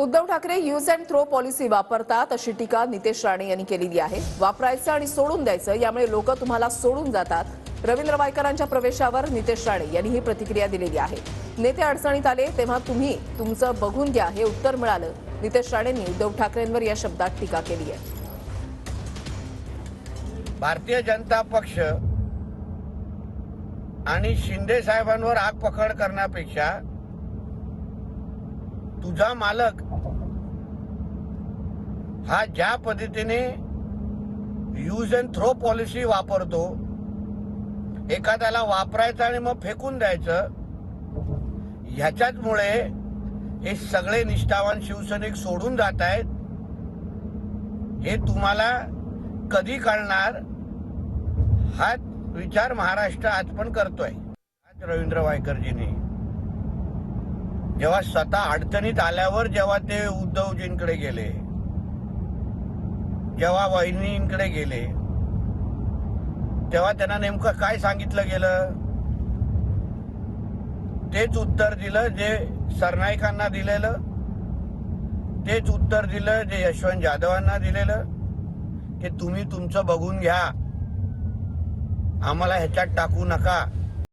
Uddhav Thackeray use and throw policy वापरतात अशी टीका नितेश राणे यांनी केलेली आहे। वापरायचं आणि सोडून द्यायचं यामुळे लोक तुम्हाला सोडून जातात। रवींद्र वायकरांच्या प्रवेशावर नितेश राणे यांनी ही प्रतिक्रिया दिलेली आहे। नेते अडचणीत आले तेव्हा तुम्ही तुमचं बघून घ्या हे उत्तर मिळालं। नितेश राणेंनी उद्धव ठाकरेंवर या शब्दात टीका केली आहे। भारतीय जनता पक्ष आणि शिंदे साहेबांवर आग पकड करण्यापेक्षा तुझा मालक हा ज्या पद्धतीने यूज अँड थ्रो पॉलिसी वापरतो, एखाद्याला वापरायचं आणि मग फेकून द्यायचं, ह्याच्याचमुळे हे सगळे निष्ठावान शिवसैनिक सोडून जात आहेत। हे तुम्हाला कधी कळणार हा विचार महाराष्ट्र आज पण करतोय। आज रवींद्र वायकरजींनी जेव्हा स्वतः अडचणीत आल्यावर जेव्हा ते उद्धवजींकडे गेले, जेव्हा वहिनींकडे गेले, तेव्हा त्यांना नेमकं काय सांगितलं गेलं? तेच उत्तर दिलं जे सरनाईकांना दिलेलं, तेच उत्तर दिलं जे यशवंत जाधवांना दिलेलं, की तुम्ही तुमचं बघून घ्या, आम्हाला ह्याच्यात टाकू नका।